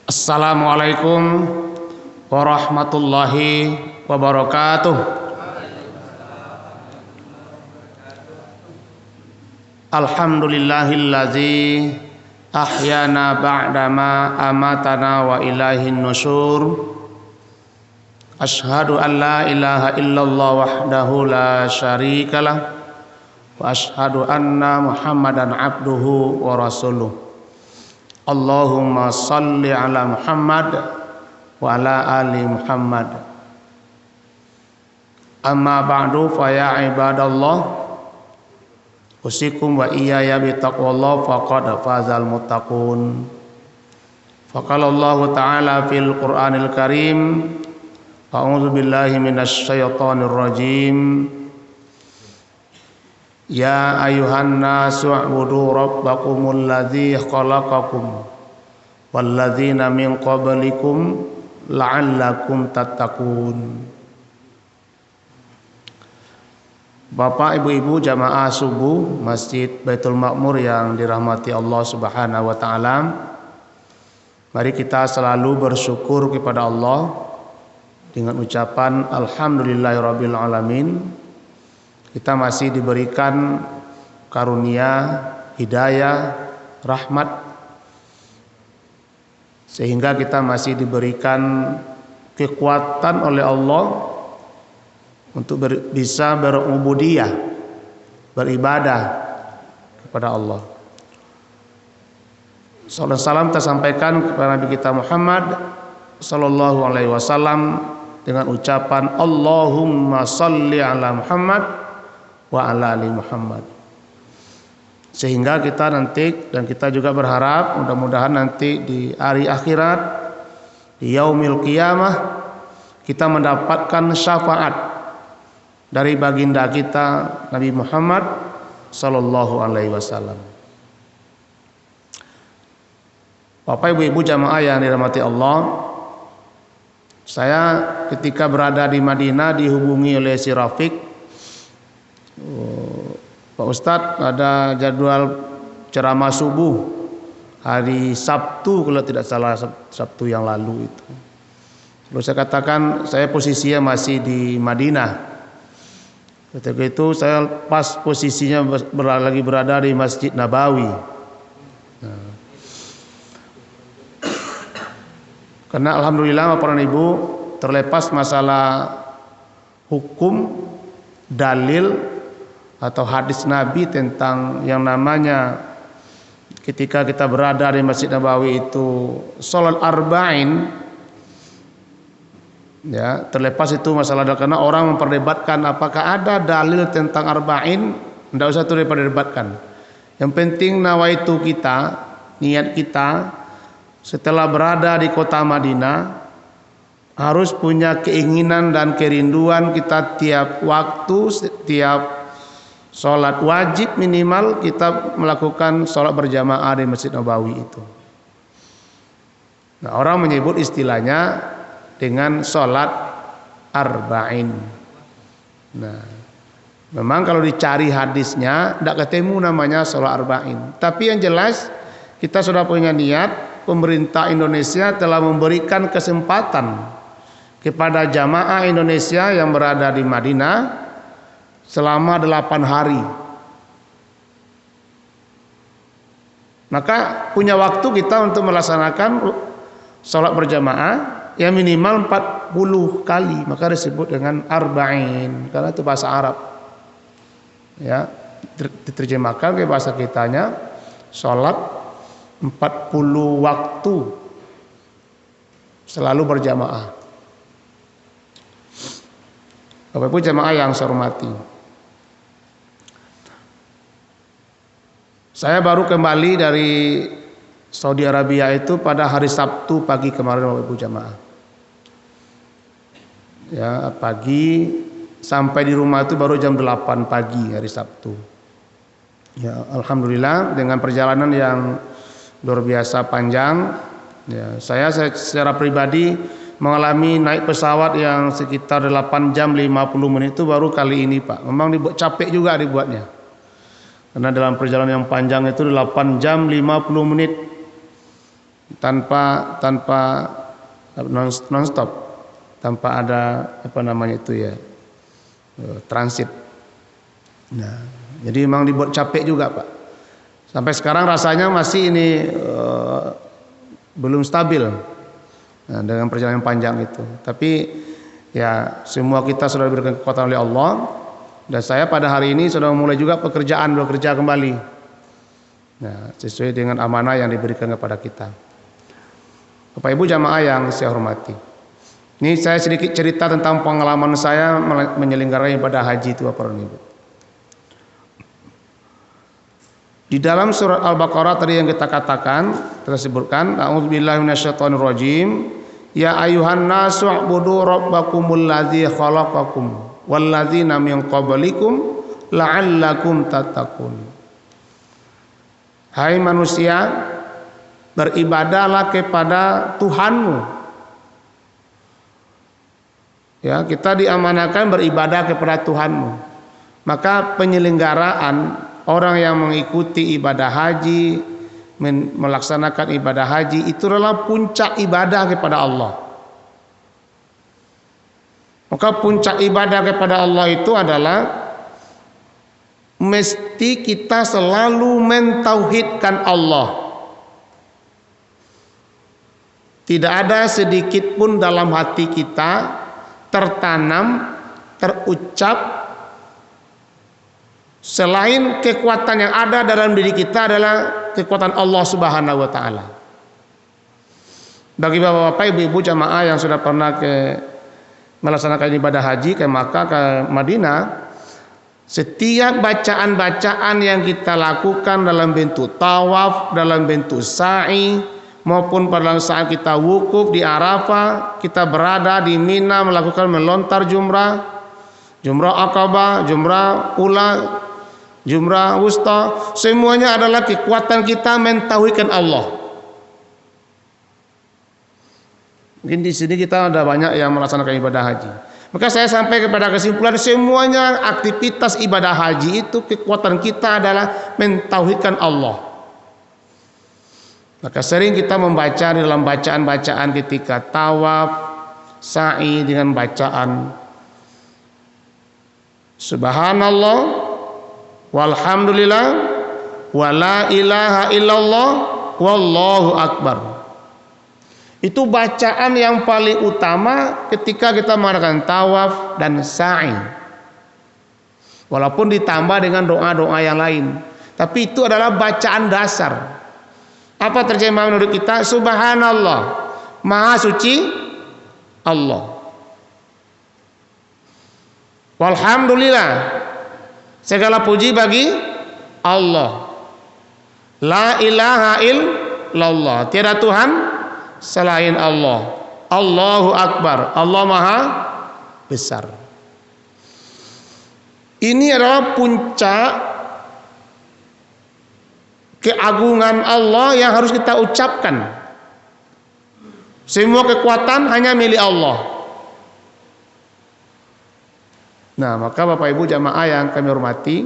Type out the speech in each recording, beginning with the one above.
Assalamualaikum warahmatullahi wabarakatuh. Alhamdulillahillazi ahyana ba'dama amatana wa ilaihin nusyur. Asyhadu an la ilaha illallah wahdahu la syarikalah wa asyhadu anna Muhammadan abduhu wa rasuluh. Allahumma salli ala Muhammad wa ala ali Muhammad. Amma ba'du fa ya ibadallah, usikum wa iyaya bitaqwallah faqad fazal muttaqun. Faqala Allah ta'ala fil Qur'anil Karim, a'udzu billahi minasy syaithanir rajim. Ya ayuhan nasu u'budu rabbakumul ladzi khalaqakum walladzina min qablikum la'allakum tattaqun. Bapak, ibu-ibu jamaah subuh Masjid Baitul Ma'mur yang dirahmati Allah Subhanahu wa taala, mari kita selalu bersyukur kepada Allah dengan ucapan alhamdulillahirabbil alamin. Kita masih diberikan karunia, hidayah, rahmat, sehingga kita masih diberikan kekuatan oleh Allah untuk bisa berubudiyah, beribadah kepada Allah. Salam salam tersampaikan kepada Nabi kita Muhammad sallallahu alaihi wasallam dengan ucapan Allahumma salli ala Muhammad wa ala ali Muhammad. Sehingga kita nanti, dan kita juga berharap mudah-mudahan nanti di hari akhirat, di yaumil qiyamah, kita mendapatkan syafaat dari baginda kita Nabi Muhammad sallallahu alaihi wasallam. Bapak, ibu-ibu jamaah yang dirahmati Allah, saya ketika berada di Madinah dihubungi oleh si Rafiq, Pak Ustadz, ada jadwal ceramah subuh hari Sabtu, kalau tidak salah Sabtu yang lalu itu. Lalu saya katakan saya posisinya masih di Madinah. Ketika itu saya pas posisinya lagi berada di Masjid Nabawi. Nah, karena alhamdulillah Bapak dan Ibu, terlepas masalah hukum, dalil atau hadis Nabi tentang yang namanya ketika kita berada di Masjid Nabawi itu salat arba'in, ya, terlepas itu masalah, karena orang memperdebatkan apakah ada dalil tentang arba'in, tidak usah itu diperdebatkan. Yang penting nawaitu kita, niat kita setelah berada di kota Madinah harus punya keinginan dan kerinduan kita tiap waktu, setiap sholat wajib minimal kita melakukan sholat berjamaah di Masjid Nabawi itu. Nah, orang menyebut istilahnya dengan sholat arba'in. Nah, memang kalau dicari hadisnya tidak ketemu namanya sholat arba'in. Tapi yang jelas kita sudah punya niat, pemerintah Indonesia telah memberikan kesempatan kepada jamaah Indonesia yang berada di Madinah selama 8 hari. Maka punya waktu kita untuk melaksanakan sholat berjamaah yang minimal 40 kali. Maka disebut dengan arba'in, karena itu bahasa Arab. Ya, diterjemahkan ke bahasa kitanya sholat 40 waktu selalu berjamaah. Bapak Ibu jamaah yang saya hormati, saya baru kembali dari Saudi Arabia itu pada hari Sabtu pagi kemarin, Bapak Ibu jamaah. Ya, pagi sampai di rumah itu baru jam 8 pagi hari Sabtu. Ya, alhamdulillah dengan perjalanan yang luar biasa panjang. Ya, saya secara pribadi mengalami naik pesawat yang sekitar 8 jam 50 menit itu baru kali ini, Pak. Memang dibuat capek juga dibuatnya. Karena dalam perjalanan yang panjang itu 8 jam 50 menit tanpa non stop, tanpa ada transit. Nah, jadi memang dibuat capek juga Pak. Sampai sekarang rasanya masih ini belum stabil. Nah, dengan perjalanan panjang itu. Tapi ya semua kita sudah diberikan kekuatan oleh Allah. Dan saya pada hari ini sudah mulai juga bekerja kembali. Nah, sesuai dengan amanah yang diberikan kepada kita. Bapak Ibu jamaah yang saya hormati. Ini saya sedikit cerita tentang pengalaman saya menyelenggarakan ibadah haji itu Bapak Ibu. Di dalam surat Al-Baqarah tadi yang kita katakan, kita sebutkan, a'udzubillahi minasyaitonirrajim, ya ayyuhan nasu u'budu rabbakumul ladzi khalaqakum walladzina min qablikum la'allakum tattaqun. Hai manusia, beribadahlah kepada Tuhanmu. Ya, kita diamanahkan beribadah kepada Tuhanmu. Maka penyelenggaraan orang yang mengikuti ibadah haji, melaksanakan ibadah haji itu adalah puncak ibadah kepada Allah. Maka puncak ibadah kepada Allah itu adalah mesti kita selalu mentauhidkan Allah. Tidak ada sedikit pun dalam hati kita tertanam, terucap selain kekuatan yang ada dalam diri kita adalah kekuatan Allah Subhanahu wa taala. Bagi Bapak-bapak, Ibu-ibu jamaah yang sudah pernah melaksanakan ibadah haji ke Makkah, ke Madinah, setiap bacaan-bacaan yang kita lakukan dalam bentuk tawaf, dalam bentuk sa'i, maupun pada saat kita wukuf di Arafah, kita berada di Mina melakukan melontar jumrah Aqabah, jumrah ula, jumrah wusta, semuanya adalah kekuatan kita mentauhidkan Allah. Mungkin di sini kita ada banyak yang melaksanakan ibadah haji. Maka saya sampai kepada kesimpulan semuanya aktivitas ibadah haji itu kekuatan kita adalah mentauhidkan Allah. Maka sering kita membaca di dalam bacaan-bacaan ketika tawaf, sa'i dengan bacaan Subhanallah, walhamdulillah, wala ilaha illallah, wallahu akbar. Itu bacaan yang paling utama ketika kita mengadakan tawaf dan sa'i. Walaupun ditambah dengan doa-doa yang lain, tapi itu adalah bacaan dasar. Apa terjemahan menurut kita? Subhanallah, Maha suci Allah. Walhamdulillah, segala puji bagi Allah. La ilaha illallah, tiada Tuhan selain Allah. Allahu Akbar, Allah Maha besar. Ini adalah puncak keagungan Allah yang harus kita ucapkan. Semua kekuatan hanya milik Allah. Nah, maka Bapak Ibu jamaah yang kami hormati,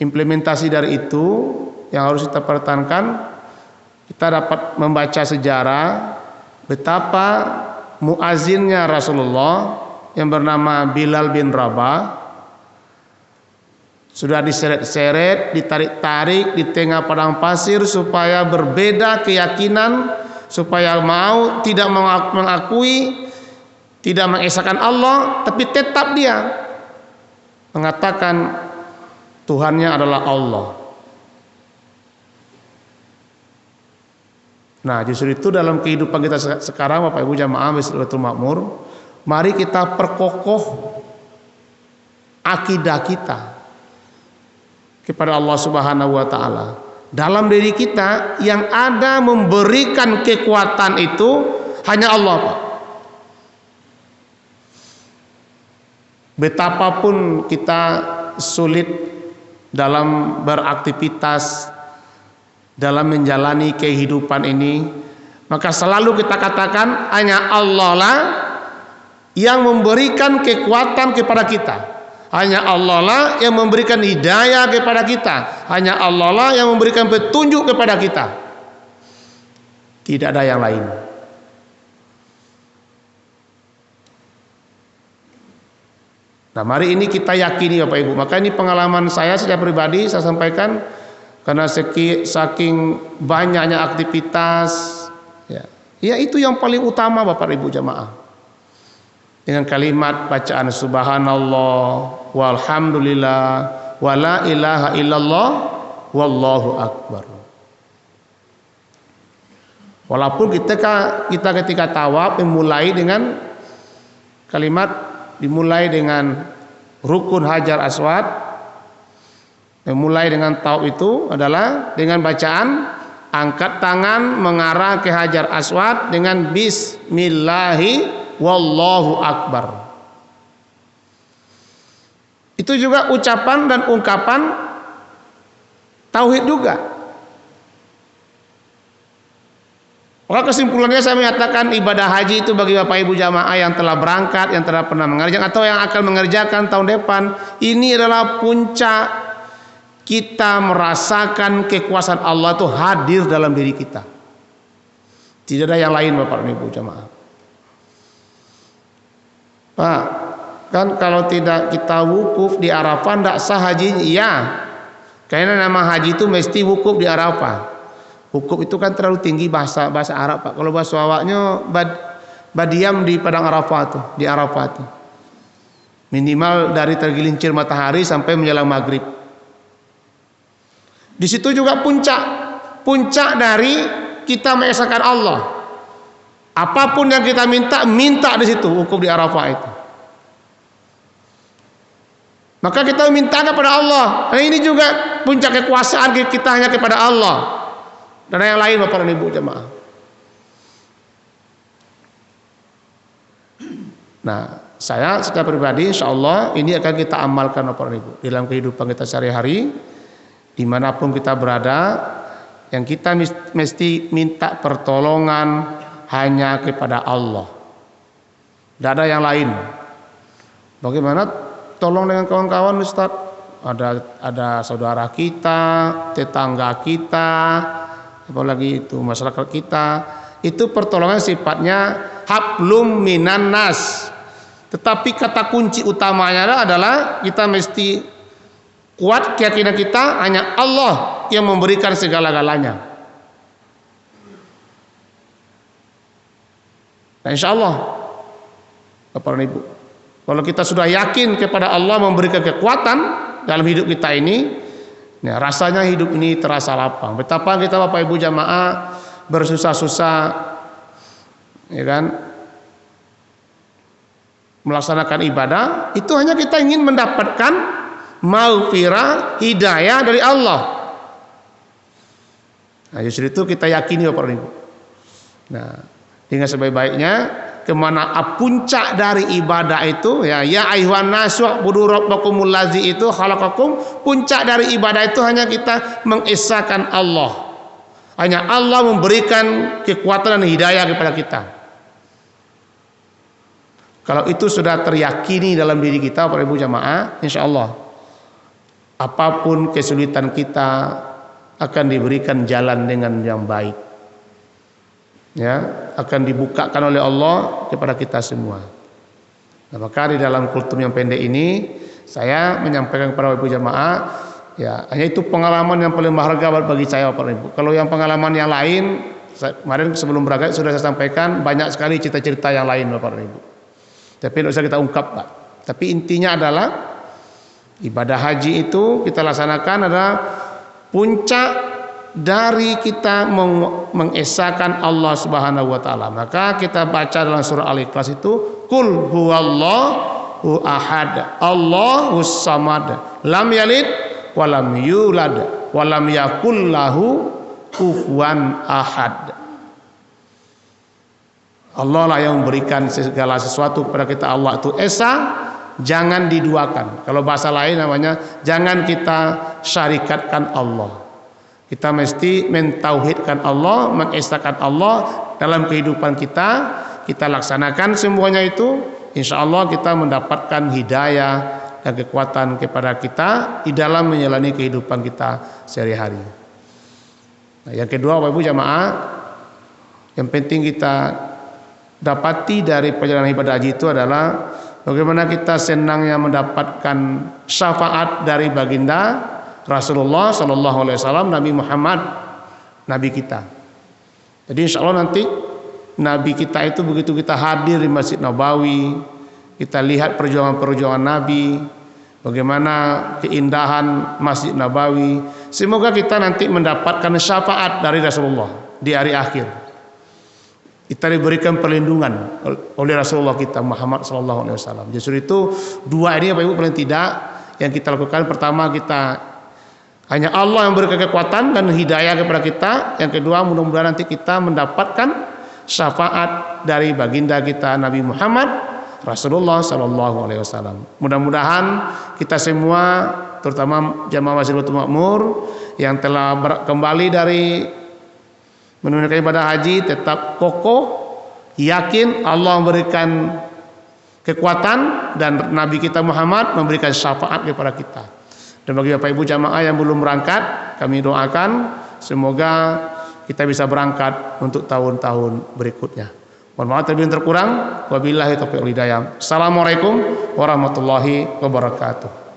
implementasi dari itu yang harus kita pertahankan, kita dapat membaca sejarah betapa muazzinnya Rasulullah yang bernama Bilal bin Rabah sudah diseret-seret, ditarik-tarik di tengah padang pasir supaya berbeda keyakinan, supaya mau tidak mengakui, tidak mengesahkan Allah, tapi tetap dia mengatakan Tuhannya adalah Allah. Nah, justru itu dalam kehidupan kita sekarang Bapak Ibu jamaah Baitul Makmur, mari kita perkokoh akidah kita kepada Allah Subhanahu wa taala. Dalam diri kita yang ada memberikan kekuatan itu hanya Allah, Pak. Betapapun kita sulit dalam beraktivitas, dalam menjalani kehidupan ini, maka selalu kita katakan hanya Allah lah yang memberikan kekuatan kepada kita. Hanya Allah lah yang memberikan hidayah kepada kita. Hanya Allah lah yang memberikan petunjuk kepada kita. Tidak ada yang lain. Nah, mari ini kita yakini Bapak Ibu. Maka ini pengalaman saya secara pribadi saya sampaikan karena saking banyaknya aktivitas ya itu yang paling utama Bapak Ibu jamaah. Dengan kalimat bacaan subhanallah walhamdulillah wala ilaha illallah wallahu akbar. Walaupun kita ketika tawaf dimulai dengan kalimat, dimulai dengan rukun Hajar Aswad, dimulai dengan tawaf itu adalah dengan bacaan angkat tangan mengarah ke Hajar Aswad dengan bismillahi wallahu akbar. Itu juga ucapan dan ungkapan tauhid juga. Maka kesimpulannya saya menyatakan ibadah haji itu bagi Bapak Ibu jamaah yang telah berangkat, yang telah pernah mengerjakan atau yang akan mengerjakan tahun depan, ini adalah puncak kita merasakan kekuasaan Allah itu hadir dalam diri kita. Tidak ada yang lain Bapak Ibu jamaah. Pak, kan kalau tidak kita wukuf di Arafah tidak sah haji? Iya. Karena nama haji itu mesti wukuf di Arafah. Wukuf itu kan terlalu tinggi bahasa Arab Pak. Kalau bahasa awaknya badiam di padang Arafah tuh, di Arafah tuh. Minimal dari tergelincir matahari sampai menjelang maghrib. Di situ juga puncak dari kita mengesahkan Allah. Apapun yang kita minta di situ, wukuf di Arafah itu. Maka kita minta kepada Allah. Nah, ini juga puncak kekuasaan kita hanya kepada Allah. Dan yang lain Bapak dan Ibu jemaah. Nah, saya secara pribadi insya Allah ini akan kita amalkan Bapak dan Ibu dalam kehidupan kita sehari-hari, dimanapun kita berada, yang kita mesti minta pertolongan hanya kepada Allah. Tidak ada yang lain. Bagaimana tolong dengan kawan-kawan Ustaz? Ada saudara kita, tetangga kita, apalagi itu masyarakat kita. Itu pertolongan sifatnya hablum minan nas. Tetapi kata kunci utamanya adalah kita mesti kuat keyakinan kita hanya Allah yang memberikan segala-galanya. Nah, insya Allah Bapak dan Ibu, kalau kita sudah yakin kepada Allah memberikan kekuatan dalam hidup kita ini, ya, rasanya hidup ini terasa lapang. Betapa kita Bapak Ibu jamaah bersusah-susah, ya kan, melaksanakan ibadah, itu hanya kita ingin mendapatkan maghfirah, hidayah dari Allah. Nah, justru itu kita yakini Bapak Ibu. Nah, dengan sebaik-baiknya kemana puncak dari ibadah itu ya ayuhan nasu budu rabbakumul ladzi itu khalaqakum, puncak dari ibadah itu hanya kita mengesahkan Allah. Hanya Allah memberikan kekuatan dan hidayah kepada kita. Kalau itu sudah teryakini dalam diri kita Bapak Ibu jamaah, insya Allah apapun kesulitan kita akan diberikan jalan dengan yang baik. Ya, akan dibukakan oleh Allah kepada kita semua. Nah, maka di dalam kultum yang pendek ini saya menyampaikan kepada Ibu jamaah, ya hanya itu pengalaman yang paling berharga bagi saya Bapak Ibu. Kalau yang pengalaman yang lain, kemarin sebelum berangkat sudah saya sampaikan banyak sekali cerita-cerita yang lain Bapak Ibu. Tapi tidak usah kita ungkap Pak. Tapi intinya adalah ibadah haji itu kita laksanakan adalah puncak dari kita mengesahkan Allah Subhanahu wa taala. Maka kita baca dalam surah Al-Ikhlas itu qul huwallahu ahad Allahus samad lam yalid wa lam yulad wa lam yakul lahu kufuwan ahad. Allah lah yang memberikan segala sesuatu kepada kita. Allah itu esa, jangan diduakan. Kalau bahasa lain namanya jangan kita syarikatkan Allah. Kita mesti mentauhidkan Allah, mengesahkan Allah dalam kehidupan kita. Kita laksanakan semuanya itu, insya Allah kita mendapatkan hidayah dan kekuatan kepada kita di dalam menjalani kehidupan kita sehari-hari. Nah, yang kedua Bapak Ibu jamaah, Yang penting kita dapati dari perjalanan ibadah haji itu adalah bagaimana kita senangnya mendapatkan syafaat dari baginda Rasulullah Sallallahu Alaihi Wasallam, Nabi Muhammad, Nabi kita. Jadi insya Allah nanti Nabi kita itu begitu kita hadir di Masjid Nabawi, kita lihat perjuangan-perjuangan Nabi, bagaimana keindahan Masjid Nabawi. Semoga kita nanti mendapatkan syafaat dari Rasulullah di hari akhir. Kita diberikan perlindungan oleh Rasulullah kita Muhammad Sallallahu Alaihi Wasallam. Justru itu dua ini Bapak Ibu paling tidak yang kita lakukan. Pertama, kita hanya Allah yang berikan kekuatan dan hidayah kepada kita. Yang kedua, mudah-mudahan nanti kita mendapatkan syafaat dari baginda kita Nabi Muhammad Rasulullah Sallallahu Alaihi Wasallam. Mudah-mudahan kita semua, terutama jamaah Masjid Baitul Makmur yang telah kembali dari menunaikan ibadah haji, tetap kokoh, yakin Allah memberikan kekuatan dan Nabi kita Muhammad memberikan syafaat kepada kita. Dan bagi Bapak Ibu jamaah yang belum berangkat, kami doakan semoga kita bisa berangkat untuk tahun-tahun berikutnya. Mohon maaf terlebih terkurang. Wabillahi taufiq wal hidayah. Assalamualaikum warahmatullahi wabarakatuh.